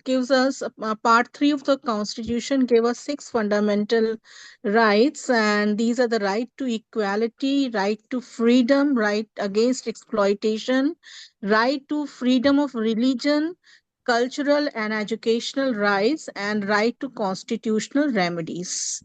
gives us part 3 of the Constitution gave us 6 fundamental rights, and these are the right to equality, right to freedom, right against exploitation, right to freedom of religion, cultural and educational rights, and right to constitutional remedies.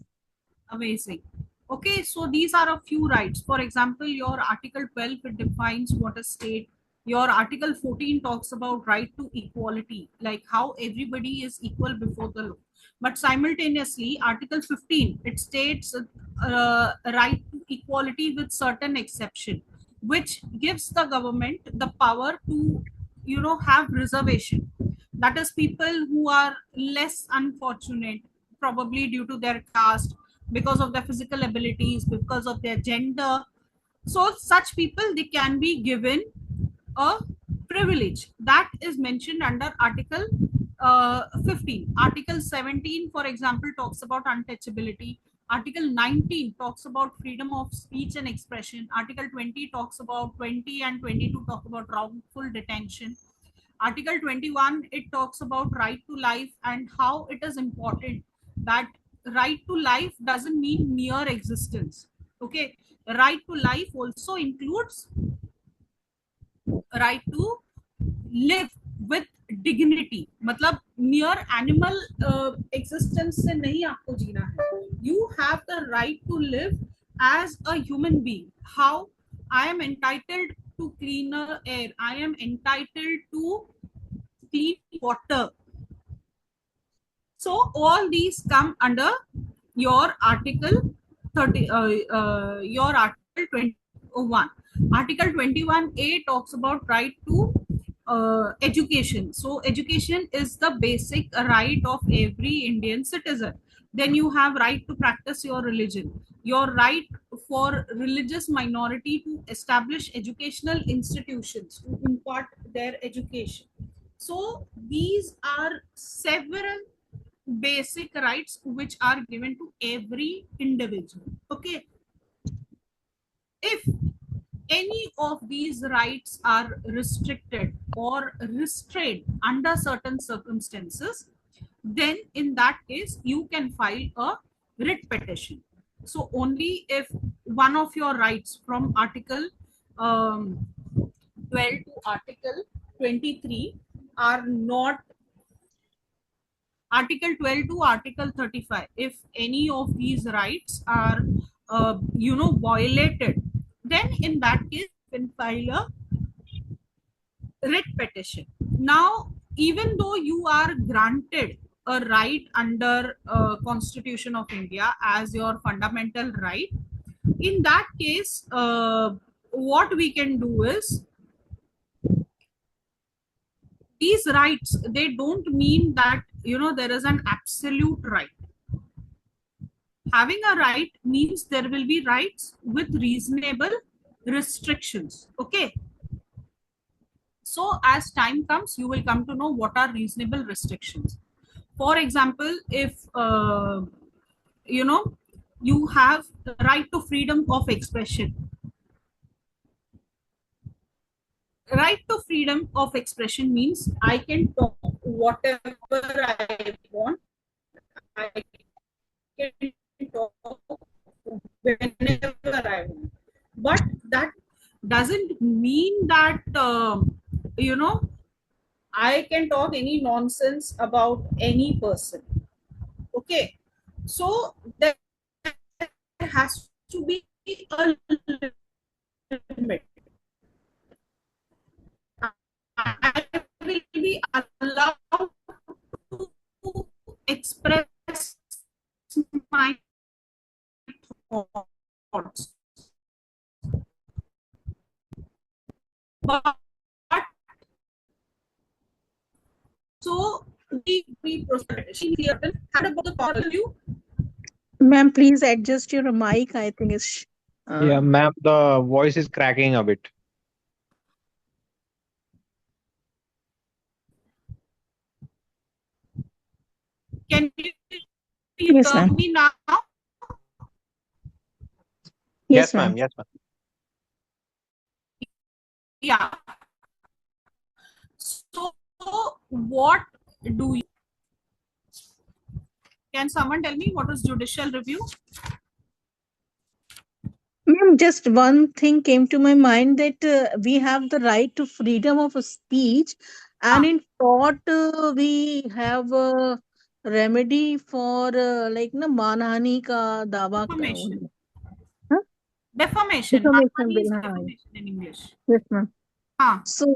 Amazing. Okay, so these are a few rights. For example, your Article 12, it defines what a state. Your Article 14 talks about right to equality, like how everybody is equal before the law. But simultaneously, Article 15, it states a right to equality with certain exception, which gives the government the power to, have reservation. That is, people who are less unfortunate, probably due to their caste, because of their physical abilities, because of their gender. So such people, they can be given a privilege that is mentioned under Article 15. Article 17, for example, talks about untouchability. Article 19 talks about freedom of speech and expression. Article 20 talks about 20 and 22 talk about wrongful detention. Article 21, it talks about right to life and how it is important that right to life doesn't mean mere existence. Okay, right to life also includes right to live with dignity. मतलब mere animal existence से नहीं आपको जीना है. You have the right to live as a human being. How? I am entitled to cleaner air. I am entitled to clean water. So all these come under your Article 30, your Article 21. Article 21A talks about right to education. So education is the basic right of every Indian citizen. Then you have right to practice your religion, your right for religious minority to establish educational institutions to impart their education. So these are several basic rights which are given to every individual. Okay, if any of these rights are restricted or restrained under certain circumstances, then in that case you can file a writ petition. So only if one of your rights from Article 12 to Article 23 are not, Article 12 to Article 35, if any of these rights are violated, then in that case you can file a writ petition. Now, even though you are granted a right under Constitution of India as your fundamental right, in that case, what we can do is, these rights, they don't mean that there is an absolute right. Having a right means there will be rights with reasonable restrictions. Okay, so as time comes, you will come to know what are reasonable restrictions. For example, if you have the right to freedom of expression. Right to freedom of expression means I can talk whatever I want, I can talk whenever I want. But that doesn't mean that I can talk any nonsense about any person. Okay, so there has to be a limit. I will be allowed to express my thoughts, but so we proceed. She had about the call you. Ma'am, please adjust your mic. I think it's. Yeah, ma'am, the voice is cracking a bit. Can you Yes, hear ma'am. me now? Yes, Yes, ma'am. ma'am. Yes, ma'am. Yeah. So what do you? Can someone tell me what is judicial review? Ma'am, just one thing came to my mind that we have the right to freedom of speech, and Ah. in tort we have a remedy for like na manhani ka dawa. Defamation. Huh? Defamation. Defamation Manhani is bill. हाँ. defamation in English. Yes, ma'am. Ah. So,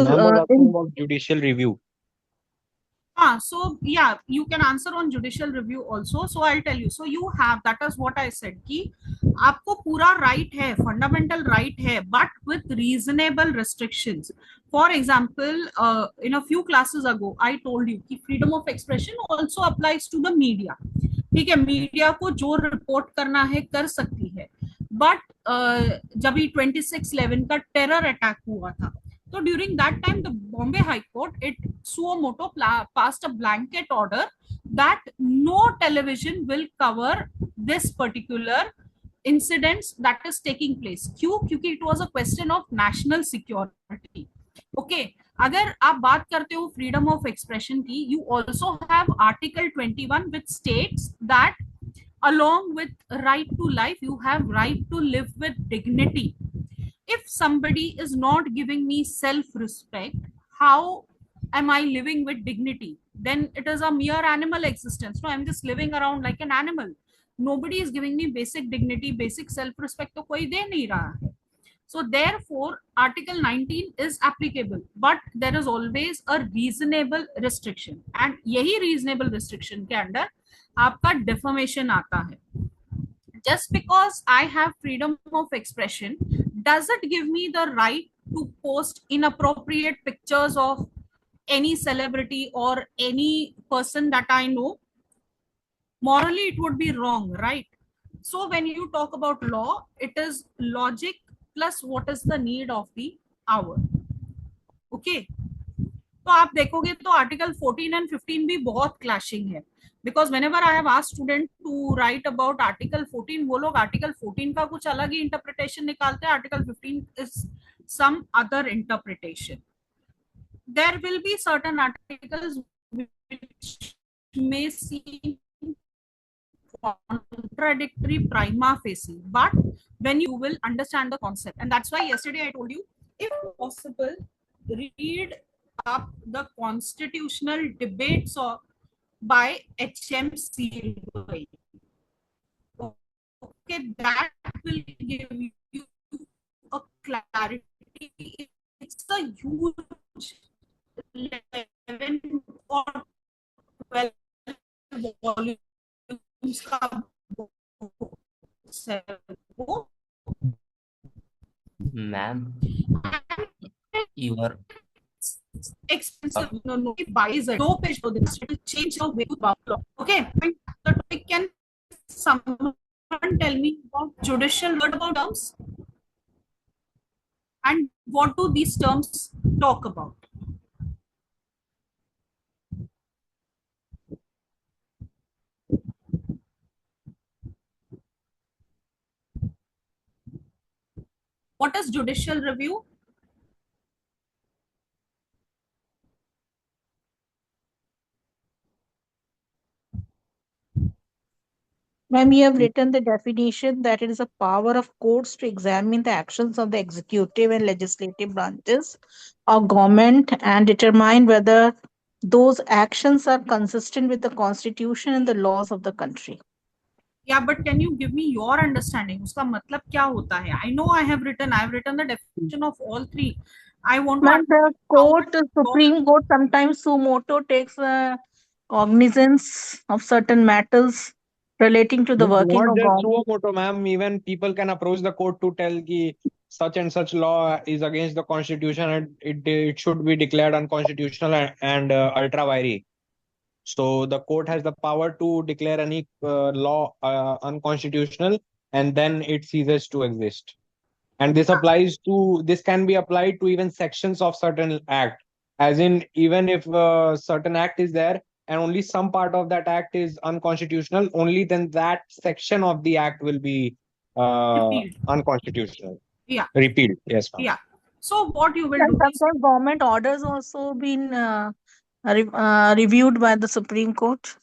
Ma'am was asking in about judicial review. So yeah, you can answer on judicial review also. So I'll tell you. So you have, that is what I said कि आपको पूरा right है, fundamental right है, but with reasonable restrictions. For example, in a few classes ago, I told you कि freedom of expression also applies to the media. ठीक है, media को जो रिपोर्ट करना है कर सकती है, बट जब ये 26/11 का टेरर अटैक हुआ था, so during that time, the Bombay High Court, it suo moto passed a blanket order that no television will cover this particular incidents that is taking place. क्यों? क्योंकि it was a question of national security. Okay. अगर आप बात करते हो freedom of expression की, you also have Article 21 which states that along with right to life, you have right to live with dignity. If somebody is not giving me self-respect, how am I living with dignity? Then it is a mere animal existence. No, I'm just living around like an animal. Nobody is giving me basic dignity, basic self-respect. तो कोई दे नहीं रहा है. So therefore, Article 19 is applicable, but there is always a reasonable restriction, and यही reasonable restriction के अंदर आपका defamation आता है. Just because I have freedom of expression, does it give me the right to post inappropriate pictures of any celebrity or any person that I know? Morally, it would be wrong, right? So when you talk about law, it is logic plus what is the need of the hour. Okay. तो आप देखोगे तो article 14 and 15 भी बहुत clashing है, because whenever I have asked student to write about article 14, वो लोग article 14 का कुछ अलग ही इंटरप्रिटेशन निकालते हैं, article 15 is some other interpretation. There will be certain articles which may seem contradictory prima facie, but when you will understand the concept, and that's why yesterday I told you, if possible, read up the constitutional debates by H.M. Seeley. Okay, that will give you a clarity. It's a huge 11 or 12 volumes का book. Ma'am, you are expensive. No, it buys it. No page for this. It will change your way to law. Okay. The topic, can someone tell me about judicial word about terms? And what do these terms talk about? What is judicial review? Ma'am, you have written the definition that it is a power of courts to examine the actions of the executive and legislative branches of government and determine whether those actions are consistent with the constitution and the laws of the country. Yeah, but can you give me your understanding? उसका मतलब क्या होता है? I know I have written the definition of all three. I want Ma'am, the court, to Supreme Court, sometimes suo moto takes cognizance of certain matters relating to the working Not of just government. suo moto, ma'am. Even people can approach the court to tell ki such and such law is against the constitution and it should be declared unconstitutional and ultra vires. So the court has the power to declare any law unconstitutional, and then it ceases to exist. And this can be applied to even sections of certain act, as in even if certain act is there and only some part of that act is unconstitutional, only then that section of the act will be unconstitutional. Yeah. Repealed. Yes, ma'am. Yeah. So what you will And do is, sometimes government orders also been reviewed by the Supreme Court?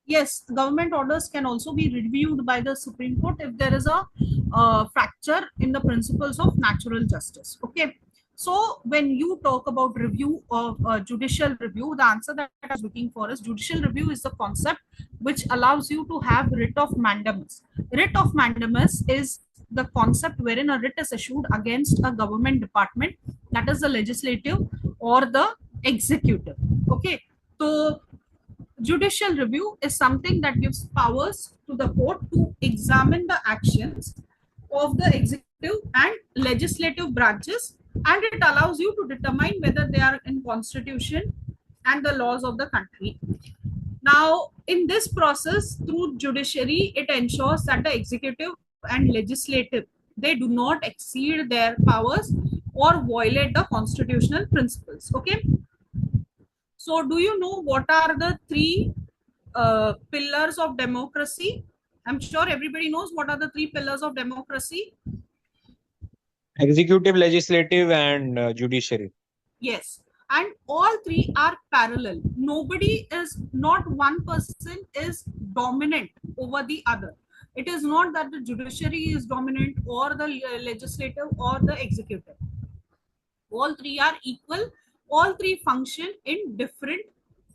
Yes, government orders can also be reviewed by the Supreme Court if there is a fracture in the principles of natural justice. Okay. So when you talk about review of judicial review, the answer that I was looking for is judicial review is the concept which allows you to have writ of mandamus. Writ of mandamus is the concept wherein a writ is issued against a government department, that is the legislative or the executive. Okay. So judicial review is something that gives powers to the court to examine the actions of the executive and legislative branches, and it allows you to determine whether they are in constitution and the laws of the country. Now, in this process, through judiciary, it ensures that the executive and legislative, they do not exceed their powers or violate the constitutional principles. Okay. So, do you know what are the three pillars of democracy? I'm sure everybody knows what are the three pillars of democracy. Executive, legislative, and judiciary. Yes. And all three are parallel. Nobody is, not one person is dominant over the other. It is not that the judiciary is dominant or the legislative or the executive. All three are equal. All three function in different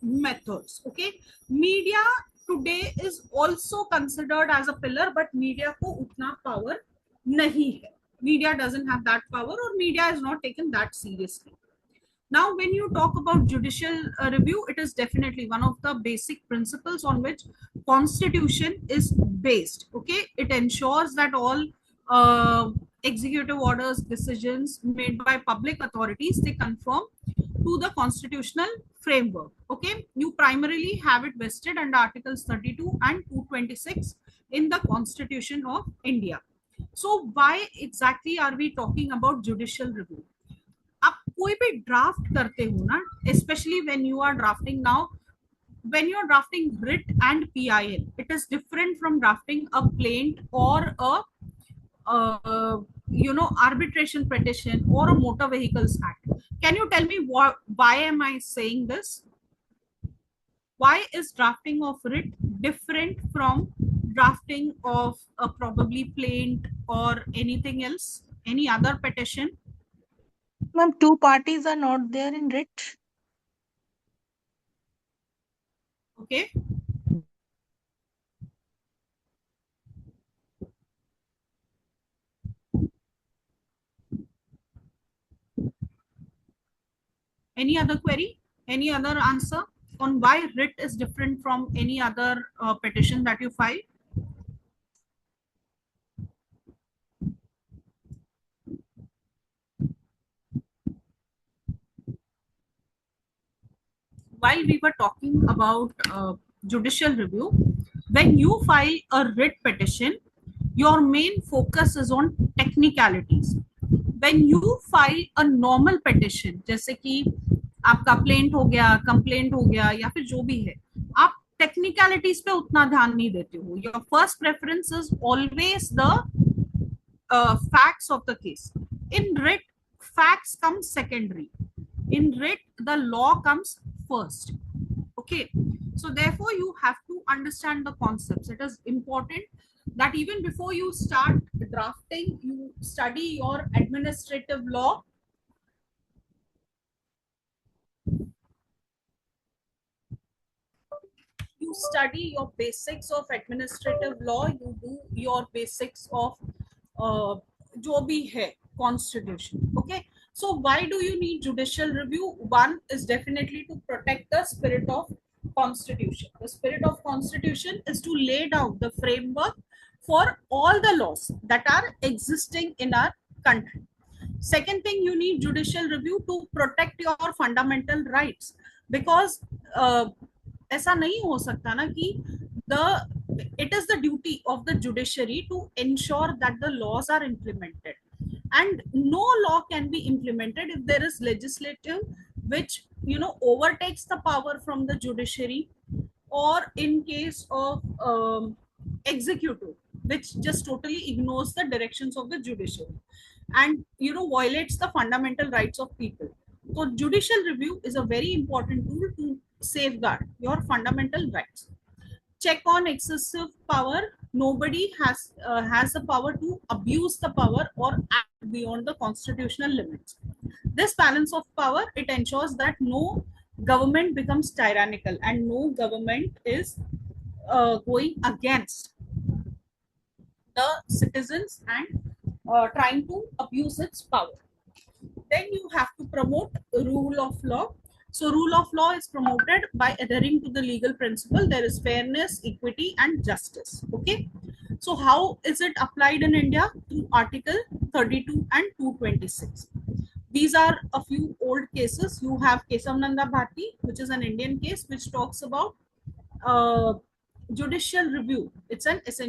methods. Okay. Media today is also considered as a pillar, but media ko utna power nahi hai. Media doesn't have that power, or media is not taken that seriously. Now, when you talk about judicial review, it is definitely one of the basic principles on which constitution is based. Okay. It ensures that all executive orders, decisions made by public authorities, they conform to the constitutional framework. Okay. You primarily have it vested under Articles 32 and 226 in the Constitution of India. So why exactly are we talking about judicial review? आप कोई भी draft करते हो ना, especially when you are drafting now, when you are drafting writ and PIL, it is different from drafting a plaint or a arbitration petition or a motor vehicles act. Can you tell me why am I saying this? Why is drafting of writ different from drafting of a probably plaint or anything else, any other petition? Ma'am, two parties are not there in writ. Okay. Any other query? Any other answer on why writ is different from any other petition that you file? While we were talking about judicial review, when you file a writ petition, your main focus is on technicalities. When you file a normal petition, जैसे कि आपका plaint हो गया, complaint हो गया, या फिर जो भी है, आप टेक्निकलिटीज पे उतना ध्यान नहीं देते हो. Your first preference is always the facts of the case. In writ, facts come secondary. In writ, the law comes first. Okay. So therefore, you have to understand the concepts. It is important that even before you start drafting, you study your administrative law. You study your basics of administrative law. You do your basics of jo bhi hai, constitution. Okay. So why do you need judicial review? One is definitely to protect the spirit of constitution. The spirit of constitution is to lay down the framework for all the laws that are existing in our country. Second thing, you need judicial review to protect your fundamental rights, because ऐसा नहीं हो सकता ना कि it is the duty of the judiciary to ensure that the laws are implemented, and no law can be implemented if there is legislative which overtakes the power from the judiciary, or in case of executive which just totally ignores the directions of the judiciary and violates the fundamental rights of people. So judicial review is a very important tool to safeguard your fundamental rights. Check on excessive power. Nobody has the power to abuse the power or act beyond the constitutional limits. This balance of power, it ensures that no government becomes tyrannical and no government is going against the citizens and trying to abuse its power. Then you have to promote rule of law. So rule of law is promoted by adhering to the legal principle. There is fairness, equity, and justice. Okay. So how is it applied in India? Through Article 32 and 226. These are a few old cases. You have Kesavananda Bhati, which is an Indian case, which talks about judicial review. It's an essential